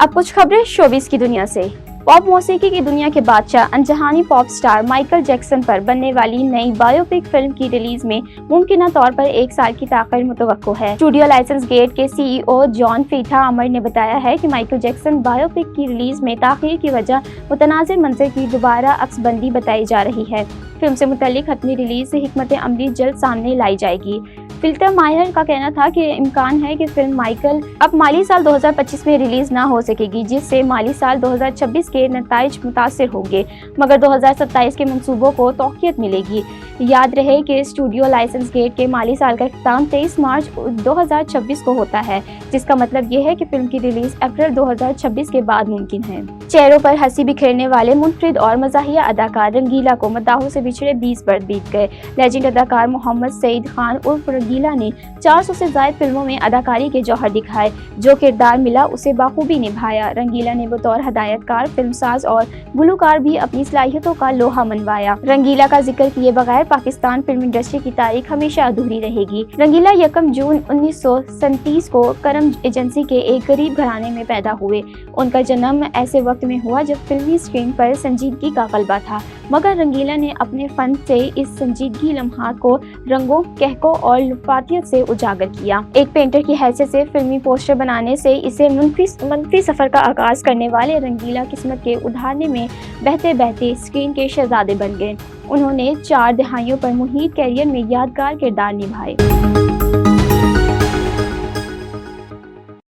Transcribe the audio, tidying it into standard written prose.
अब कुछ खबरें शोबिस की दुनिया से। पॉप मौसीकी की दुनिया के बादशाह अनजहानी पॉप स्टार माइकल जैक्सन पर बनने वाली नई बायोपिक फिल्म की रिलीज में मुमकिना तौर पर 1 साल की ताख़ीर मुतवक्को है। स्टूडियो लाइसेंस गेट के सीईओ जॉन फीथा अमर ने बताया है कि माइकल जैक्सन बायोपिक की रिलीज में ताख़ीर की वजह मुतनाज़िर मंजर की दोबारा अक्सबंदी बताई जा रही है। फिल्म से मुतल्लिक हतमी रिलीज से हिकमत अमली जल्द सामने लाई जाएगी। फिल्टर माहिर का कहना था कि इम्कान है कि फिल्म माइकल अब माली साल 2025 में रिलीज ना हो सकेगी, जिससे माली साल 2026 के नताइज मुतासिर होंगे, मगर 2027 के मंसूबों को तौक़ीयत मिलेगी। याद रहे कि स्टूडियो लाइसेंस गेट के माली साल का इख्तिताम 23 मार्च 2026 को होता है, जिसका मतलब ये है कि फिल्म की रिलीज अप्रैल 2026 के बाद मुमकिन है। चेहरों पर हंसी बिखेरने वाले मुनफरिद और मज़ाहिया अदाकार रंगीला को मद्दाहों से बिछड़े 20 बरस बीत गए। लेजेंड अदाकार मोहम्मद सईद खान उर्फ रंगीला ने 400 से ज़ायद फिल्मों में अदाकारी के जौहर दिखाए। जो किरदार मिला उसे बाखूबी निभाया। रंगीला ने बतौर हदायतकार, फिल्मसाज और गुलकार भी अपनी सलाहियतों का लोहा मनवाया। रंगीला का जिक्र किए बगैर पाकिस्तान फिल्म इंडस्ट्री की तारीख हमेशा अधूरी रहेगी। रंगीला 1 जून 1937 को करम एजेंसी के एक गरीब घराने में पैदा हुए। उनका जन्म ऐसे वक्त में हुआ जब फिल्मी स्क्रीन पर संजीदगी का गलबा था, मगर रंगीला ने अपने फन से इस संजीदगी लम्हात को रंगों, कहकों और लुफातियत से उजागर किया। एक पेंटर की हैसियत से फिल्मी पोस्टर बनाने से इसे मनफी सफर का आगाज करने वाले रंगीला किस्मत के उधारने में बहते बहते स्क्रीन के शहजादे बन गए। उन्होंने 4 दहाइयों पर मुहित कैरियर में यादगार किरदार निभाए।